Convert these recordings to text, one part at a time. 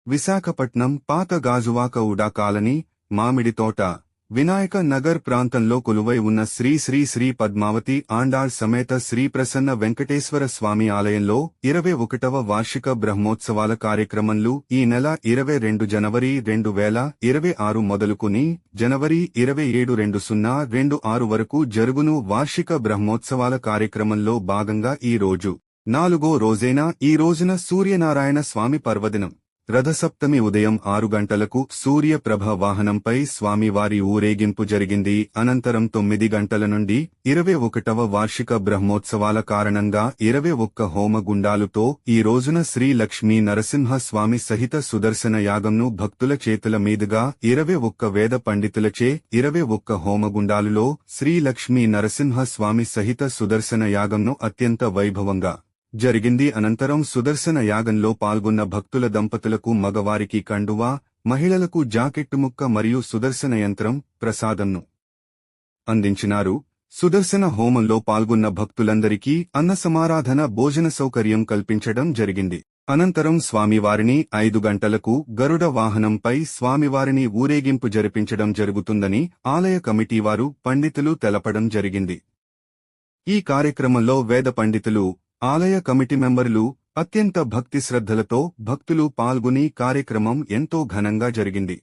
విశాఖపట్నం పాత గాజువాక ఉడా కాలనీ మామిడితోట వినాయక నగర్ ప్రాంతంలో కొలువై ఉన్న శ్రీ శ్రీ శ్రీ పద్మావతి ఆండాళ్ సమేత శ్రీ ప్రసన్న వెంకటేశ్వర స్వామి ఆలయంలో 21వ వార్షిక బ్రహ్మోత్సవాల కార్యక్రమంలు ఈ నెల 22 జనవరి 2026 మొదలుకుని జనవరి 27 2026 వరకు జరుగును. వార్షిక బ్రహ్మోత్సవాల కార్యక్రమంలో భాగంగా ఈ రోజు 4వ రోజైన ఈ రోజున సూర్యనారాయణ స్వామి పర్వదినం. రథసప్తమి ఉదయం 6 గంటలకు సూర్యప్రభ వాహనంపై స్వామివారి ఊరేగింపు జరిగింది. అనంతరం 9 గంటల నుండి 21వ వార్షిక బ్రహ్మోత్సవాల కారణంగా 21 హోమగుండాలుతో ఈ రోజున శ్రీ లక్ష్మీ నరసింహ స్వామి సహిత సుదర్శన యాగంను భక్తుల చేతుల మీదుగా 21 వేద పండితులచే 21 హోమగుండాలులో శ్రీ లక్ష్మీ నరసింహ స్వామి సహిత సుదర్శన యాగంను అత్యంత వైభవంగా జరిగింది. అనంతరం సుదర్శన యాగంలో పాల్గొన్న భక్తుల దంపతులకు మగవారికి కండువా, మహిళలకు జాకెట్టు ముక్క మరియు సుదర్శన యంత్రం ప్రసాదంను అందించినారు. సుదర్శన హోమంలో పాల్గొన్న భక్తులందరికీ అన్న సమారాధన భోజన సౌకర్యం కల్పించడం జరిగింది. అనంతరం స్వామివారిని 5 గంటలకు గరుడ వాహనంపై స్వామివారిని ఊరేగింపు జరిపించడం జరుగుతుందని ఆలయ కమిటీవారు పండితులు తెలపడం జరిగింది. ఈ కార్యక్రమంలో వేద పండితులు, ఆలయ కమిటీ మెంబర్లు అత్యంత భక్తి శ్రద్ధలతో భక్తులు పాల్గొని కార్యక్రమం ఎంతో ఘనంగా జరిగింది.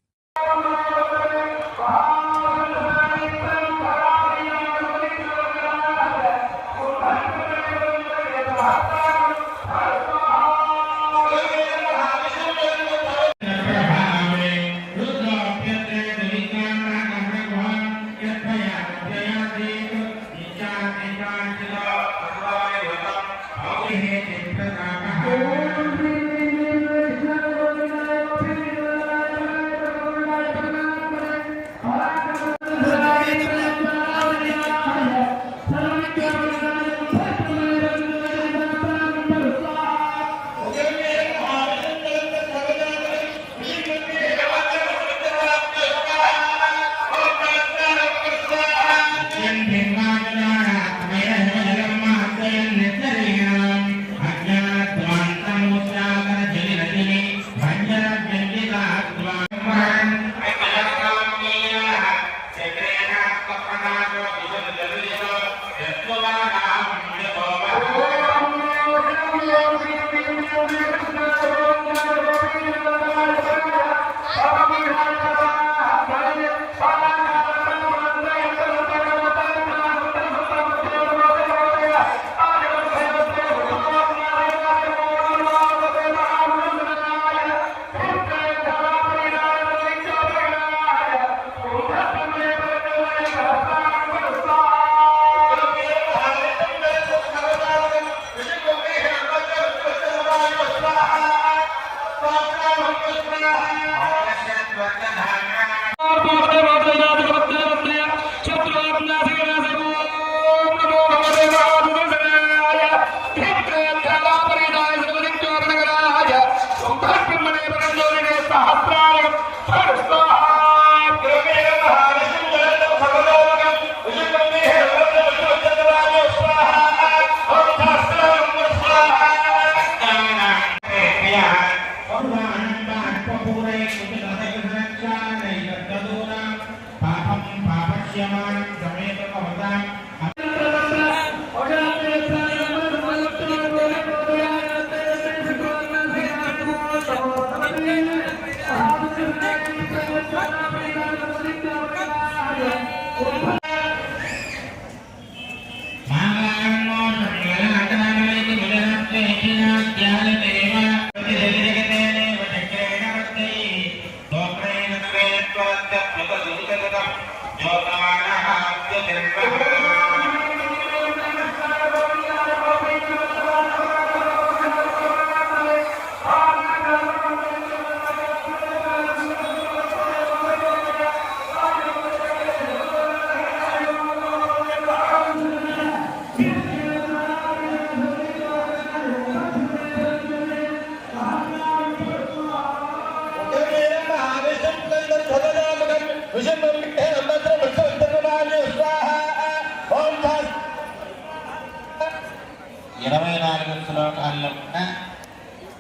శ్లోకాల్లో ఉన్న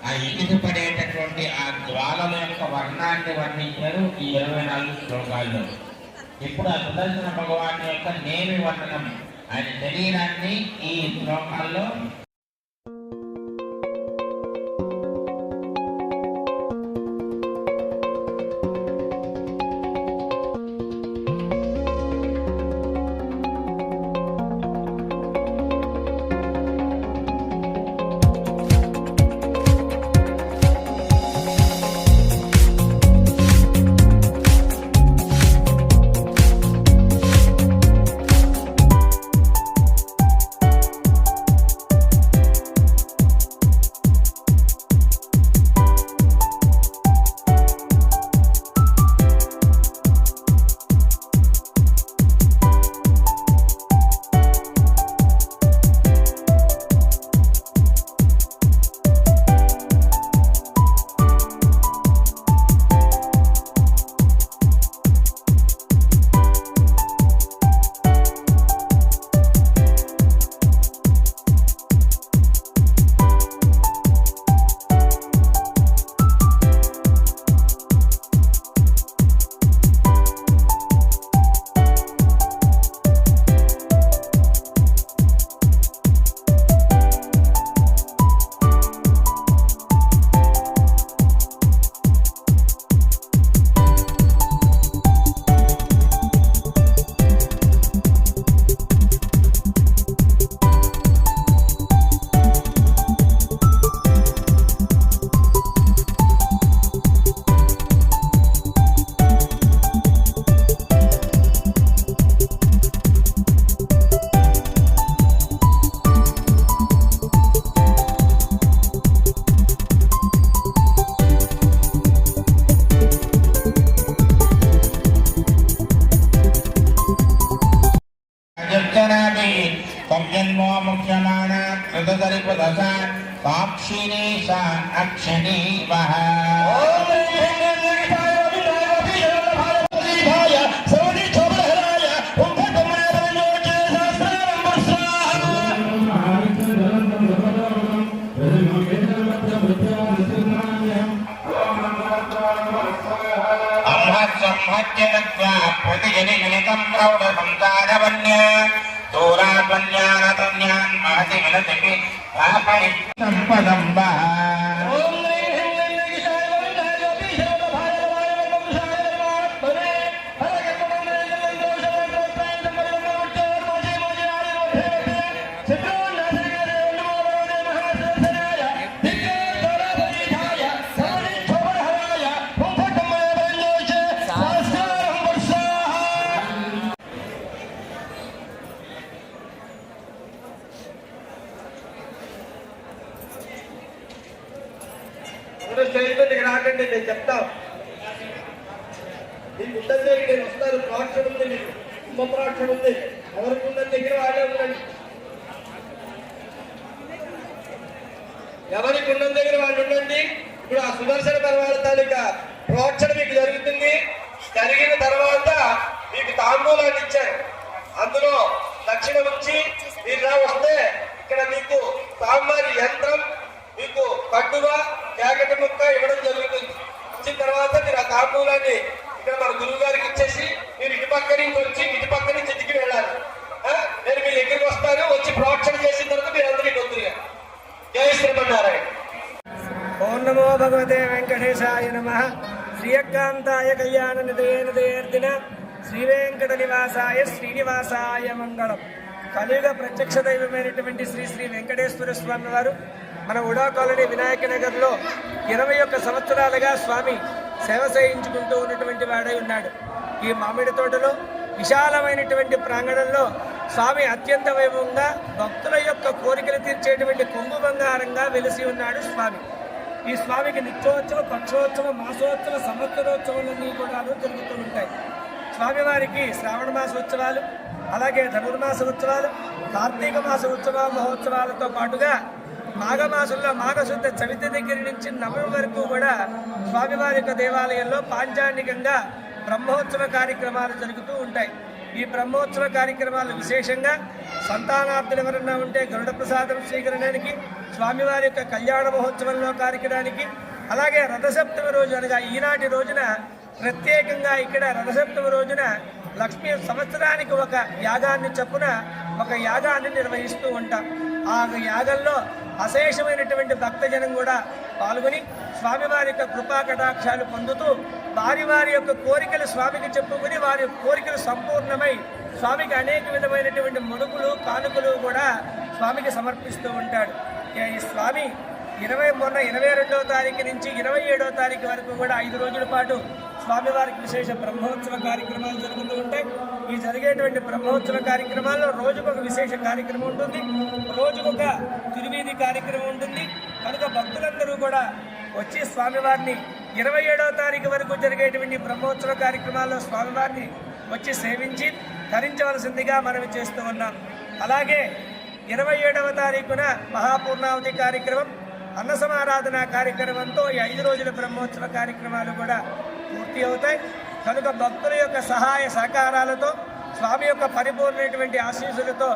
ఆ ఎగిరిపడేటటువంటి ఉన్నటువంటి ఆ జ్వాలల యొక్క వర్ణాన్ని వర్ణించారు ఈ 24 శ్లోకాల్లో. ఇప్పుడు ఆ సుదర్శన భగవాన్ యొక్క నేమి వర్ణనం, ఆయన శరీరాన్ని ఈ శ్లోకాల్లో साक्षिणीशा अक्षिणी वह प्रतिजनिकं प्रौढसंसारवन्य दूरात्मन्यानतन्यान् महति विनतिपि पापनि सम्पदम्बा రాకండి, నేను చెప్తాను. మీకు ఉందని నేను వస్తారు. ప్రాక్షణ ఉంది, మీకు కుంభ ప్రాక్షణ ఉంది. ఎవరికి ఉందని దగ్గర వాళ్ళే ఉండండి. ఎవరికి ఉన్న దగ్గర వాళ్ళు ఉండండి. ఇప్పుడు ఆ సుదర్శన పర్వాల తాలూకా ప్రోక్షణ మీకు జరుగుతుంది. జరిగిన తర్వాత మీకు తాంబూలాన్ని ఇచ్చారు. అందులో దక్షిణ నుంచి మీరు వస్తే ఇక్కడ మీకు సాంబారి యంత్రం, మీకు కట్టుగా జాకెట్ ముక్క ఇవ్వడం జరుగుతుంది. ఇచ్చిన తర్వాత మీరు ఆ తాంబూలాన్ని ఇక్కడ మన గురువు గారికి ఇచ్చేసి మీరు ఇటు పక్క నుంచి వచ్చి ఇటు పక్క నుంచి ఇంటికి వెళ్ళాలి. నేను మీ దగ్గరికి వస్తాను. వచ్చి ప్రోక్షణ చేసిన తర్వాత మీరు అందరికీ వద్దుగా. జై శ్రీమన్నారాయణ. ఓం నమో భగవతే వెంకటేశాయ నమః. శ్రీయకాంతాయ కళ్యాణ నిదయేర్దిన శ్రీ వెంకట నివాసాయ శ్రీనివాసాయ మంగళం. కలియుగ ప్రత్యక్ష దైవమైనటువంటి శ్రీ శ్రీ వెంకటేశ్వర స్వామి వారు మన ఉడా కాలనీ వినాయక నగర్లో 21 సంవత్సరాలుగా స్వామి సేవ చేయించుకుంటూ ఉన్నటువంటి వాడై ఉన్నాడు. ఈ మామిడి తోటలో విశాలమైనటువంటి ప్రాంగణంలో స్వామి అత్యంత వైభవంగా భక్తుల యొక్క కోరికలు తీర్చేటువంటి కొంగు బంగారంగా వెలిసి ఉన్నాడు స్వామి. ఈ స్వామికి నిత్యోత్సవ, పక్షోత్సవ, మాసోత్సవ, సంవత్సరోత్సవాలన్నీ కూడా జరుగుతూ ఉంటాయి. స్వామివారికి శ్రావణ మాసోత్సవాలు, అలాగే ధనుర్మాస ఉత్సవాలు, కార్తీక మాస ఉత్సవ మహోత్సవాలతో పాటుగా మాఘమాసంలో మాఘశుద్ధ చవితి దగ్గర నుంచి నవమి వరకు కూడా స్వామివారి యొక్క దేవాలయంలో పాంచాంగికంగా బ్రహ్మోత్సవ కార్యక్రమాలు జరుగుతూ ఉంటాయి. ఈ బ్రహ్మోత్సవ కార్యక్రమాలు విశేషంగా సంతానార్థులు ఎవరన్నా ఉంటే గరుడ ప్రసాదం స్వీకరణానికి, స్వామివారి యొక్క కళ్యాణ మహోత్సవంలో కార్యక్రమానికి, అలాగే రథసప్తమి రోజు అనగా ఈనాటి రోజున ప్రత్యేకంగా ఇక్కడ రథసప్తమి రోజున లక్ష్మీ సంవత్సరానికి ఒక యాగాన్ని చొప్పున ఒక యాగాన్ని నిర్వహిస్తూ ఉంటాం. ఆ యాగంలో అశేషమైనటువంటి భక్తజనం కూడా పాల్గొని స్వామివారి యొక్క కృపా కటాక్షాలు పొందుతూ వారి వారి యొక్క కోరికలు స్వామికి చెప్పుకుని వారి కోరికలు సంపూర్ణమై స్వామికి అనేక విధమైనటువంటి ముడుపులు కానుకలు కూడా స్వామికి సమర్పిస్తూ ఉంటాడు. ఈ స్వామి మొన్న 22వ తారీఖు నుంచి 27వ తారీఖు వరకు కూడా 5 రోజుల పాటు స్వామివారికి విశేష బ్రహ్మోత్సవ కార్యక్రమాలు జరుగుతూ ఉంటాయి. ఈ జరిగేటువంటి బ్రహ్మోత్సవ కార్యక్రమాల్లో రోజుకొక విశేష కార్యక్రమం ఉంటుంది, రోజుకొక తిరువీధి కార్యక్రమం ఉంటుంది. కనుక భక్తులందరూ కూడా వచ్చి స్వామివారిని 27వ తారీఖు వరకు జరిగేటువంటి బ్రహ్మోత్సవ కార్యక్రమాల్లో స్వామివారిని వచ్చి సేవించి ధరించవలసిందిగా మనవి చేస్తూ ఉన్నాం. అలాగే 27వ తారీఖున మహాపూర్ణావతి కార్యక్రమం, అన్న సమారాధన కార్యక్రమంతో ఈ 5 రోజుల బ్రహ్మోత్సవ కార్యక్రమాలు కూడా పూర్తి అవుతాయి. కనుక భక్తుల యొక్క సహాయ సహకారాలతో స్వామి యొక్క పరిపూర్ణమైనటువంటి ఆశీస్సులతో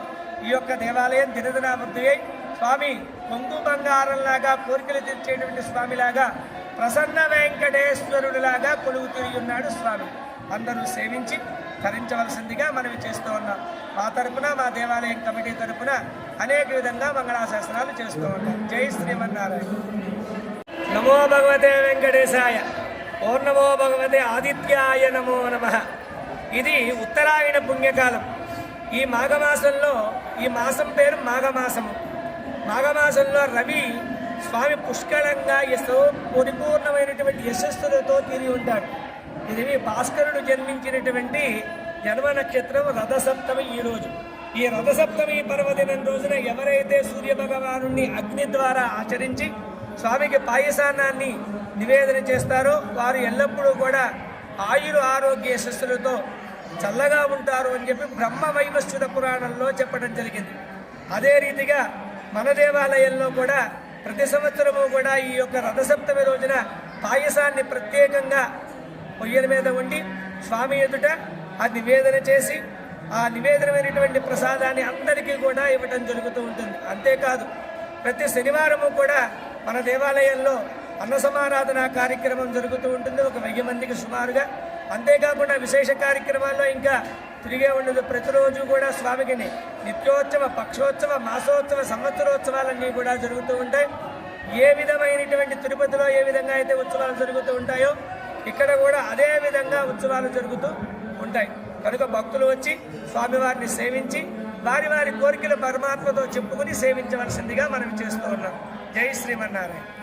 ఈ యొక్క దేవాలయం దినదినాభివృద్ధి అయి స్వామి కొంగు బంగారంలాగా కోరికలు తీర్చేటువంటి స్వామిలాగా ప్రసన్న వెంకటేశ్వరుడిలాగా కొలువు తిరిగి ఉన్నాడు స్వామి. అందరూ సేవించి ధరించవలసిందిగా మనవి చేస్తూ ఉన్నాం. మా తరపున మా దేవాలయం కమిటీ తరపున అనేక విధంగా మంగళాశాసనాలు చేస్తూ ఉంటాం. జై శ్రీమన్నారాయణ. నమో భగవతే వెంకటేశాయ. ఓం నమో భగవతే ఆదిత్యాయ నమో నమః. ఇది ఉత్తరాయణ పుణ్యకాలం. ఈ మాఘమాసంలో ఈ మాసం పేరు మాఘమాసము. మాఘమాసంలో రవి స్వామి పుష్కలంగా పరిపూర్ణమైనటువంటి యశస్సులతో తిరిగి ఉంటాడు. ఇది భాస్కరుడు జన్మించినటువంటి జన్మ నక్షత్రం రథసప్తమి. ఈరోజు ఈ రథసప్తమి పర్వదినం రోజున ఎవరైతే సూర్యభగవాను అగ్ని ద్వారా ఆచరించి స్వామికి పాయసాన్నాన్ని నివేదన చేస్తారో వారు ఎల్లప్పుడూ కూడా ఆరోగ్య యశస్సులతో చల్లగా ఉంటారు అని చెప్పి బ్రహ్మ వైవస్వత పురాణంలో చెప్పడం జరిగింది. అదే రీతిగా మన దేవాలయంలో కూడా ప్రతి సంవత్సరము కూడా ఈ యొక్క రథసప్తమి రోజున పాయసాన్ని ప్రత్యేకంగా పొయ్యల మీద ఉండి స్వామి ఎదుట ఆ నివేదన చేసి ఆ నివేదనమైనటువంటి ప్రసాదాన్ని అందరికీ కూడా ఇవ్వటం జరుగుతూ ఉంటుంది. అంతేకాదు ప్రతి శనివారము కూడా మన దేవాలయంలో అన్న సమారాధన కార్యక్రమం జరుగుతూ ఉంటుంది, ఒక 1000 మందికి సుమారుగా. అంతేకాకుండా విశేష కార్యక్రమాల్లో ఇంకా తిరిగే ఉండదు. ప్రతిరోజు కూడా స్వామికి నిత్యోత్సవ, పక్షోత్సవ, మాసోత్సవ, సంవత్సరోత్సవాలన్నీ కూడా జరుగుతూ ఉంటాయి. ఏ విధమైనటువంటి తిరుపతిలో ఏ విధంగా అయితే ఉత్సవాలు జరుగుతూ ఉంటాయో ఇక్కడ కూడా అదే విధంగా ఉత్సవాలు జరుగుతూ ఉంటాయి. కనుక భక్తులు వచ్చి స్వామివారిని సేవించి వారి వారి కోరికలు పరమాత్మతో చెప్పుకుని సేవించవలసిందిగా మనం చేస్తూ ఉన్నాం. జై శ్రీమన్నారాయణ.